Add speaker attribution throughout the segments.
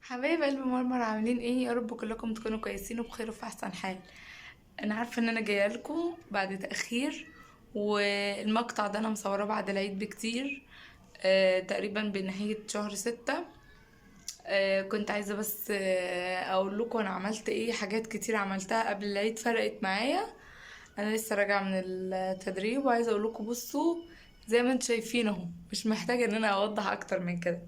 Speaker 1: حبايب قلب مرمر، عاملين ايه؟ يا رب كلكم تكونوا كويسين وبخير وفي احسن حال. انا عارفه ان انا جايه لكم بعد تاخير، والمقطع ده انا مصوره بعد العيد بكتير. تقريبا بنهايه شهر 6. كنت عايزه بس اقول لكم انا عملت ايه. حاجات كتير عملتها قبل العيد فرقت معايا. انا لسه راجعه من التدريب وعايزه اقول لكم بصوا، زي ما انتم شايفين اهو، مش محتاجه ان انا اوضح اكتر من كده.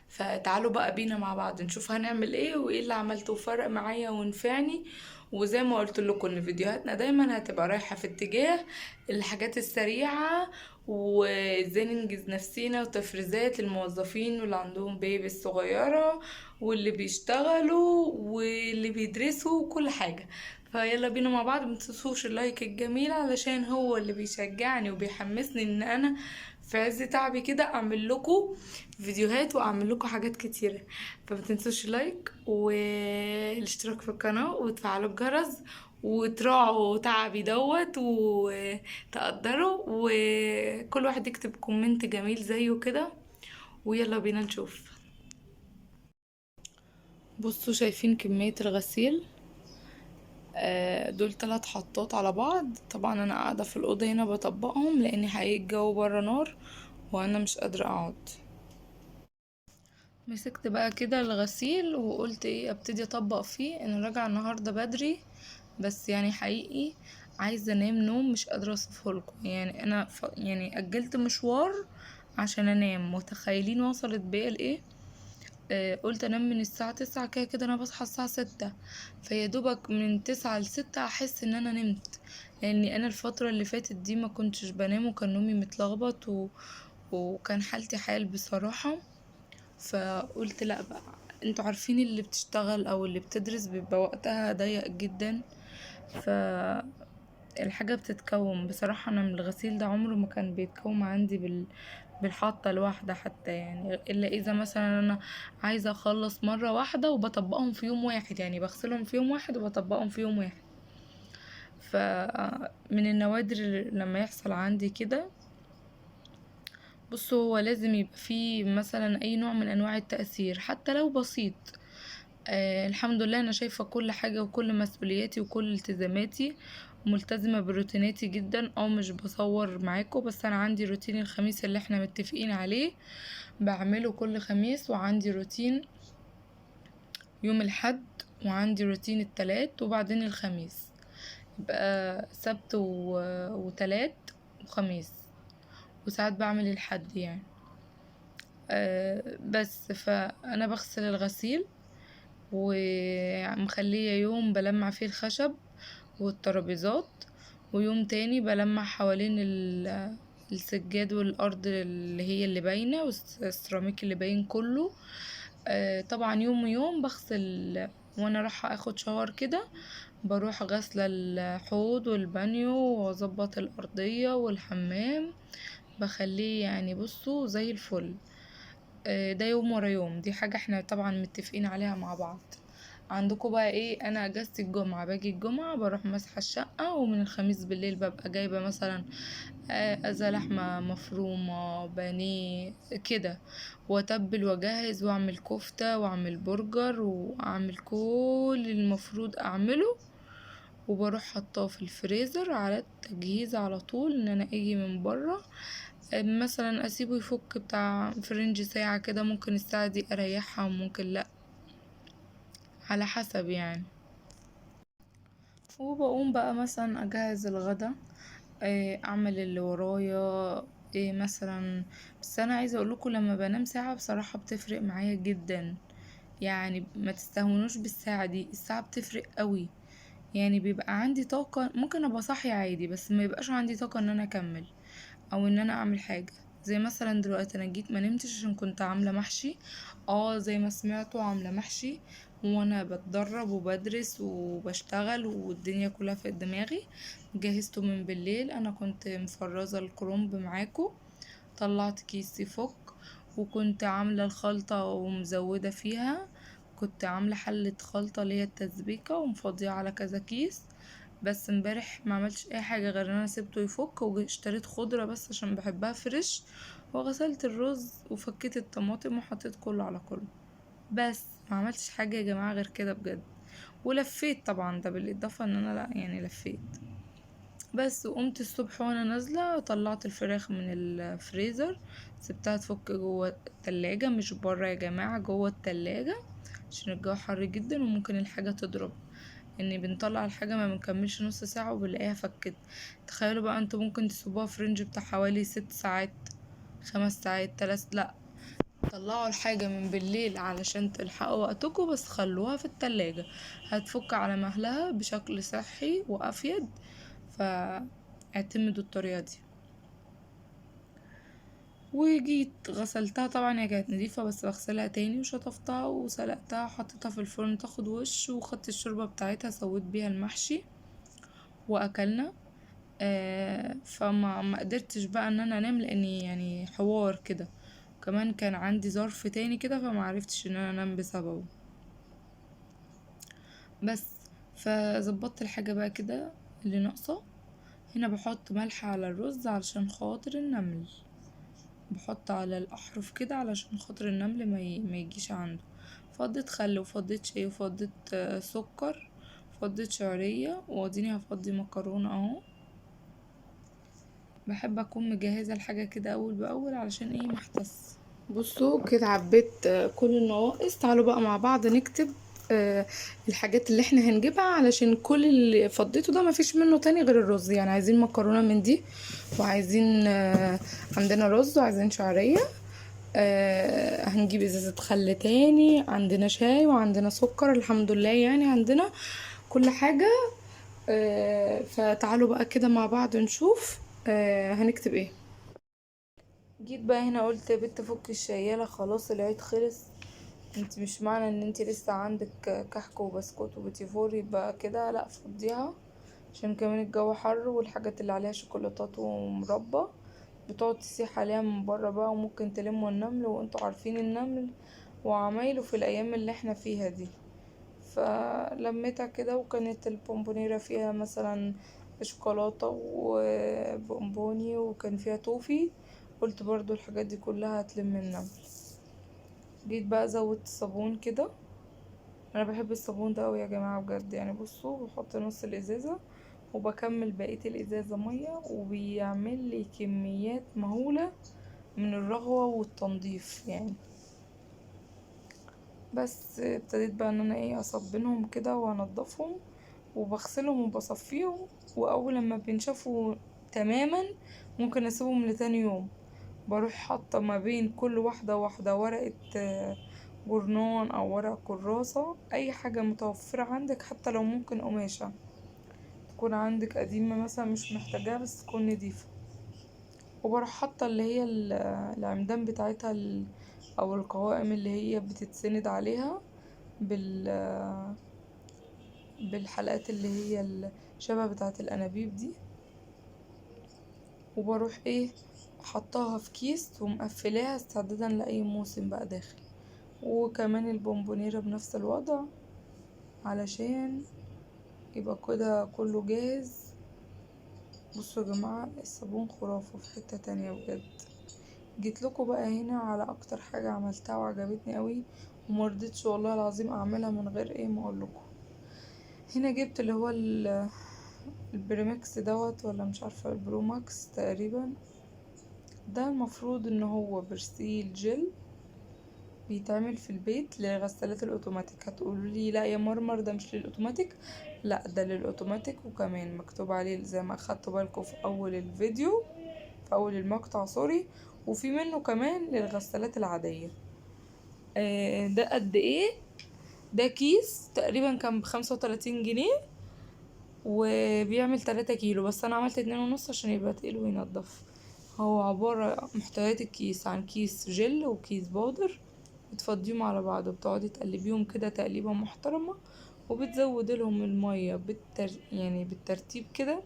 Speaker 1: فتعالوا بقى بينا مع بعض نشوف هنعمل ايه وايه اللي عملته وفرق معايا ونفعني. وزي ما قلت لكم ان فيديوهاتنا دايما هتبقى رايحة في اتجاه الحاجات السريعة، وازاي ننجز نفسينا، وتفريزات الموظفين واللي عندهم بيبي الصغيرة واللي بيشتغلوا واللي بيدرسوا وكل حاجة. فيلا بينا مع بعض. متنسوش اللايك الجميل علشان هو اللي بيشجعني وبيحمسني ان انا في عز تعبي كده اعمل لكم فيديوهات واعمل لكم حاجات كتيرة. فما تنسوش اللايك والاشتراك في القناة وتفعلوا الجرس، وتراعوا تعبي دوت وتقدروا، وكل واحد يكتب كومنت جميل زيه كده. ويلا بينا نشوف. بصوا شايفين كمية الغسيل؟ دول 3 حطات على بعض. طبعا انا قاعدة في الأوضة هنا بطبقهم لان حقيقي الجو برا نار وانا مش قادرة اقعد. مسكت بقى كده الغسيل وقلت ايه، ابتدي اطبق فيه. انا راجعه النهارده بدري، بس يعني حقيقي عايزه انام نوم مش قادره اوصفه لكم. يعني انا يعني اجلت مشوار عشان انام. متخيلين وصلت بيا لايه؟ قلت انام من الساعه 9 كده كده، انا بصحى الساعه 6. فيا دوبك من 9 ل6 احس ان انا نمت. لاني انا الفتره اللي فاتت دي ما كنتش بنام، وكان نومي متلخبط وكان حالتي حال بصراحه. فقلت لا بقى، انتوا عارفين اللي بتشتغل او اللي بتدرس بيبقى وقتها ضيق جدا. فالحاجة بتتكوم بصراحة. انا من الغسيل ده عمره ما كان بيتكوم عندي بالحطة الواحدة حتى، يعني الا اذا مثلا انا عايزة اخلص مرة واحدة وبطبقهم في يوم واحد، يعني بغسلهم في يوم واحد وبطبقهم في يوم واحد. فمن النوادر لما يحصل عندي كده. بص، هو لازم يبقى فيه مثلا اي نوع من انواع التأثير حتى لو بسيط. الحمد لله انا شايفة كل حاجة وكل مسؤولياتي وكل التزاماتي، ملتزمة بروتيناتي جدا. مش بصور معاكم، بس انا عندي روتين الخميس اللي احنا متفقين عليه بعمله كل خميس، وعندي روتين يوم الحد، وعندي روتين التلات وبعدين الخميس. يبقى سبت وتلات وخميس، وساعات بعمل الحد يعني. بس فانا بغسل الغسيل ومخليه يوم بلمع فيه الخشب والترابيزات، ويوم تاني بلمع حوالين السجاد والارض اللي هي اللي باينه والسيراميك اللي باين كله. طبعا يوم ويوم بغسل. وانا رايحه اخد شاور كده بروح غسله الحوض والبانيو واظبط الارضيه والحمام، بخليه يعني بصوا زي الفل. ده يوم ورا يوم، دي حاجة احنا طبعا متفقين عليها مع بعض. عندكم بقى ايه؟ انا اجازتي الجمعة، باجي الجمعة بروح مسح الشقة، ومن الخميس بالليل ببقى جايبة مثلا ازا لحمة مفرومة بانيه كده، واتبل واجهز واعمل كفتة واعمل برجر واعمل كل المفروض اعمله، وبروح حطاه في الفريزر على التجهيز على طول ان انا اجي من بره. مثلا اسيبه يفك بتاع فرنج ساعة كده، ممكن الساعة دي اريحها وممكن لا، على حسب يعني. وبقوم بقى مثلا اجهز الغدا، اعمل اللي ورايا. مثلا، بس انا عايزه اقولكوا لما بنام ساعة بصراحة بتفرق معايا جدا. يعني ما تستهونوش بالساعة دي، الساعة بتفرق قوي. يعني بيبقى عندي طاقة، ممكن ابقى صاحية عادي بس ما يبقاش عندي طاقة ان انا اكمل او ان انا اعمل حاجة. زي مثلا دلوقتي انا جيت ما نمتش عشان كنت عاملة محشي. زي ما سمعتوا عاملة محشي وانا بتدرب وبدرس وبشتغل والدنيا كلها في دماغي. جهزته من بالليل، انا كنت مفرزة الكرنب معاكو، طلعت كيس يفك، وكنت عاملة الخلطة ومزودة فيها. كنت عاملة حلة خلطة اللي هي التسبيكة ومفضية على كذا كيس. بس امبارح ما عملتش اي حاجة غير ان انا سبته يفك، واشتريت خضرة بس عشان بحبها فريش، وغسلت الرز وفكيت الطماطم وحطيت كله على كله. بس ما عملتش حاجة يا جماعة غير كده بجد. ولفيت طبعا، ده بالاضافة ان انا لا يعني لفيت. بس وقمت الصبح وانا نازلة طلعت الفراخ من الفريزر، سبتها تفك جوه التلاجة، مش برا يا جماعة، جوه التلاجة، عشان الجو حر جدا وممكن الحاجة تضرب. اني بنطلع الحاجة ما بنكملش نص ساعة وبنلاقيها فكت. تخيلوا بقى انتوا ممكن تسيبوها في رينج بتاع حوالي 6 ساعات، 5 ساعات، لا، طلعوا الحاجة من بالليل علشان تلحقوا وقتكم، بس خلوها في التلاجة، هتفك على مهلها بشكل صحي وأفيد. فاعتمدوا الطريقة دي. وجيت غسلتها طبعا، هي كانت نضيفة بس بغسلها تاني، وشطفتها وسلقتها وحطيتها في الفرن تاخد وش، وخدت الشوربة بتاعتها سويت بيها المحشي وأكلنا. فما ما قدرتش بقى ان انا انام، لاني يعني حوار كده، كمان كان عندي ظرف تاني كده، فما عرفتش ان انا انام بسببه. بس فظبطت الحاجة بقى كده اللي ناقصة. هنا بحط ملح على الرز علشان خاطر النمل، بحط على الأحرف كده علشان خاطر النمل ما يجيش عنده. فضيت خل وفضيت شاي وفضيت سكر، فضيت شعرية، واديني هفضي مكرونة اهو. بحب اكون مجهزة الحاجة كده اول باول علشان ايه محتس. بصوا كده عبيت كل النواقص. تعالوا بقى مع بعض نكتب الحاجات اللي احنا هنجيبها، علشان كل اللي فضيته ده مفيش منه تاني غير الرز. يعني عايزين مكرونة من دي، وعايزين عندنا رز، وعايزين شعرية، هنجيب ازازة خل تاني، عندنا شاي وعندنا سكر، الحمد لله يعني عندنا كل حاجة. فتعالوا بقى كده مع بعض نشوف هنكتب ايه. جيت بقى هنا قلت يا بنت فك الشيالة، خلاص العيد خلص. انت مش معنى ان انت لسه عندك كحك وبسكوت وبيتيفور يبقى كده، لا فضيها، عشان كمان الجو حر، والحاجات اللي عليها شوكولاتات ومربى بتقعد تسيح عليها من بره بقى، وممكن تلموا النمل، وانتوا عارفين النمل وعمايله في الايام اللي احنا فيها دي. فلميتها كده، وكانت البونبونيرة فيها مثلا شوكولاتة وبونبوني، وكان فيها توفي. قلت برضو الحاجات دي كلها هتلم النمل. جيت بقى زودت صابون كده، انا بحب الصابون ده اوي يا جماعة بجد. يعني بصوا بحط نص الازازة وبكمل بقية الازازة مية، وبيعمل لي كميات مهولة من الرغوة والتنظيف يعني. بس ابتديت بقى ان انا ايه اصبنهم كده وانضفهم، وبغسلهم وبصفيهم، واول لما بينشفوا تماما ممكن اسيبهم لتاني يوم. بروح حاطة ما بين كل واحدة واحدة ورقة جورنان او ورق كراسة، اي حاجة متوفرة عندك، حتى لو ممكن قماشة تكون عندك قديمة مثلا مش محتاجاها بس تكون نضيفة. وبروح حاطة اللي هي العمدان بتاعتها او القوائم اللي هي بتتسند عليها بال بالحلقات اللي هي الشبه بتاعة الأنابيب دي. وبروح ايه حطاها في كيس ومقفلاها استعدادا لأي موسم بقى داخل. وكمان البونبونيرة بنفس الوضع، علشان يبقى كده كله جاهز. بصوا يا جماعة الصابون خرافة في حتة تانية بجد. جيت لكم بقى هنا على اكتر حاجة عملتها وعجبتني قوي، ومرضتش والله العظيم اعملها من غير ايه ما اقولكم. هنا جبت اللي هو البريمكس دوت، ولا مش عارفة البروماكس تقريبا. ده المفروض ان هو برسيل جل بيتعمل في البيت للغسالات الاوتوماتيك. هتقولوا لي لا يا مرمر ده مش للاوتوماتيك، لا ده للاوتوماتيك، وكمان مكتوب عليه زي ما اخدتوا بالكم في اول الفيديو، في اول المقطع سوري. وفي منه كمان للغسالات العادية. ده قد ايه؟ ده كيس تقريبا كان ب35 جنيه، وبيعمل 3 كيلو، بس انا عملت 2.5 عشان يبقى تقيل وينضف. هو عبارة محتويات الكيس عن كيس جل وكيس بودر، بتفضيهم على بعض وبتقعدي تقلبيهم كده تقليبة محترمة، وبتزود لهم المية يعني بالترتيب كده،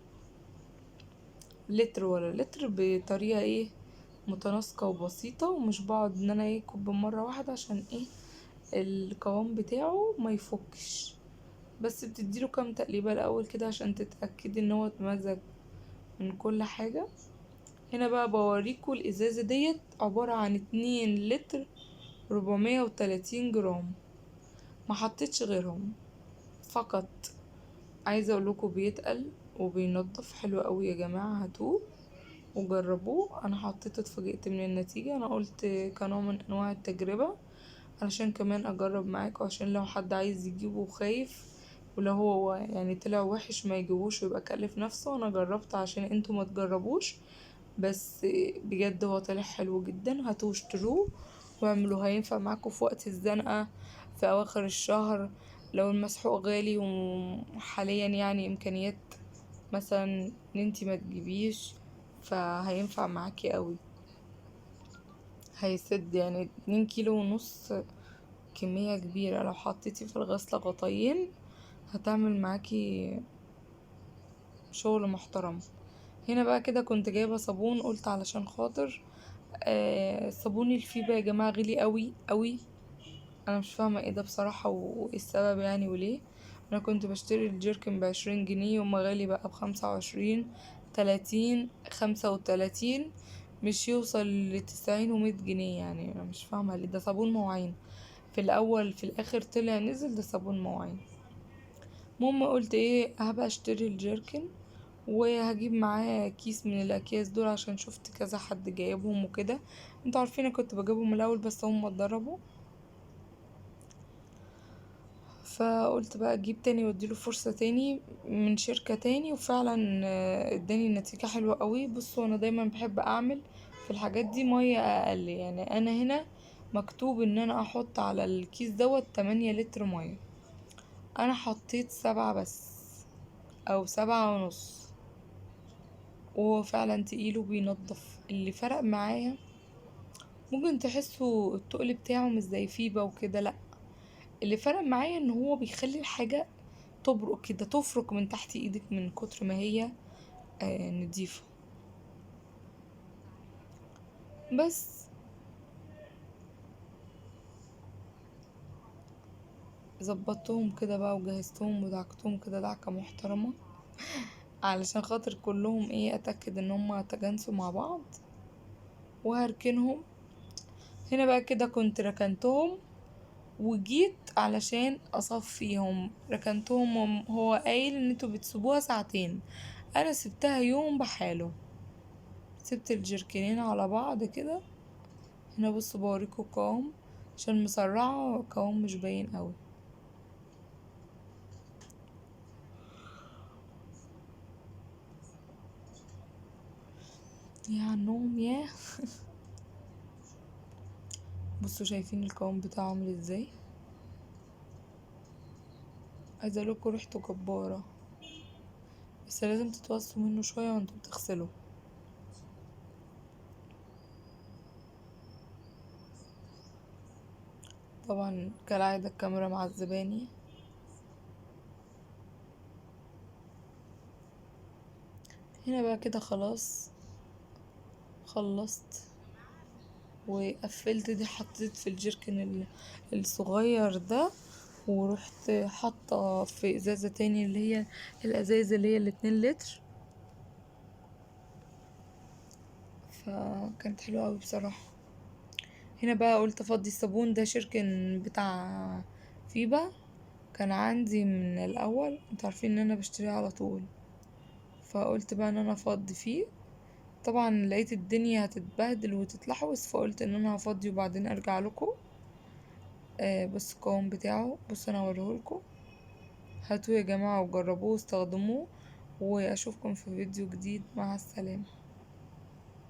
Speaker 1: لتر ولا لتر، بطريقة ايه متناسقة وبسيطة. ومش بقعد ان انا ايه كوب مرة واحدة، عشان ايه القوام بتاعه ما يفكش. بس بتديله كام تقليبة الاول كده عشان تتأكدي ان هو اتمزج من كل حاجة. هنا بقى بوريكوا الازازة ديت عبارة عن 2 لتر 430 جرام. ما حطيتش غيرهم فقط. عايزه اقول لكم بيتقل وبينضف حلو قوي يا جماعه، هاتوه وجربوه. انا حطيته اتفاجئت من النتيجه، انا قلت كنوع من انواع التجربه علشان كمان اجرب معاكم، عشان لو حد عايز يجيبه وخايف ولو هو يعني طلع وحش ما يجيبوش ويبقى كلف نفسه. انا جربت عشان انتوا ما تجربوش، بس بجد هو طلع حلو جدا. هاتوا اشتروه واعملوه، هينفع معاكم في وقت الزنقة في اواخر الشهر لو المسحوق غالي وحاليا يعني امكانيات مثلا ان انتي ما تجيبيش، فهينفع معاكي قوي. هيسد يعني 2 كيلو ونص، كمية كبيرة. لو حطيتي في الغسلة غطيين هتعمل معاكي شغل محترم. هنا بقى كده كنت جايبة صابون، قلت علشان خاطر صابون الفيبا يا جماعة غلي قوي قوي. انا مش فاهمة ايه ده بصراحة وايه السبب يعني وليه. انا كنت بشتري الجيركن ب20 جنيه وما غالي بقى ب25، 30، 35، مش يوصل ل90 و100 جنيه. يعني انا مش فاهمة ليه. ده صابون مواعين في الاول، في الاخر طلع نزل ده صابون مواعين. المهم قلت ايه، هبقى اشتري الجيركن وهجيب معاه كيس من الاكياس دول عشان شفت كذا حد جايبهم وكده. انتوا عارفين أنا كنت بجيبهم الاول بس هم اتضربوا، فقلت بقى اجيب تاني واديله فرصة تاني من شركة تاني، وفعلا اداني نتيجة حلوة قوي. بصوا انا دايما بحب اعمل في الحاجات دي مية اقل. يعني انا هنا مكتوب ان انا احط على الكيس دوت 8 لتر مية، انا حطيت 7 بس او 7 ونص، وهو فعلا تقيل وبينضف. اللي فرق معايا ممكن تحسوا التقل بتاعه مش زي فيبا وكده، لا، اللي فرق معايا ان هو بيخلي الحاجة تبرق كده، تفرك من تحت ايدك من كتر ما هي نضيفة. بس ظبطتهم كده بقى وجهزتهم ودعكتهم كده دعكة محترمة علشان خاطر كلهم ايه اتأكد ان هما تجانسوا مع بعض، وهركنهم. هنا بقى كده كنت ركنتهم وجيت علشان اصفيهم. ركنتهم هو قايل ان انتوا بتسيبوها ساعتين، انا سبتها يوم بحاله. سبت الجركنين على بعض كده. هنا بصوا بوريكم القوام، عشان مسرعة القوام مش باين قوي. يا النوم يا بصوا شايفين القوام بتاعه عامل ازاي. عايزه اقولكوا ريحته جبارة، بس لازم تتوصوا منه شوية وانتوا بتغسلوا. طبعا كالعادة الكاميرا معذباني. هنا بقى كده خلاص خلصت وقفلت دي، حطيت في الجيركن الصغير ده، ورحت حاطة في ازازة تاني اللي هي الازاز اللي هي ال2 لتر. فكانت حلوة اوي بصراحة. هنا بقى قلت افضي الصابون ده شيركن بتاع فيبا، كان عندي من الاول، انتوا عارفين ان انا بشتريه على طول، فقلت بقى ان انا افضي فيه. طبعا لقيت الدنيا هتتبهدل وتتلحوس، فقلت ان انا هفضي وبعدين ارجع لكم. بس القوام بتاعه بص انا اوريهولكوا. هاتوه يا جماعة وجربوه واستخدموه، واشوفكم في فيديو جديد. مع السلامة.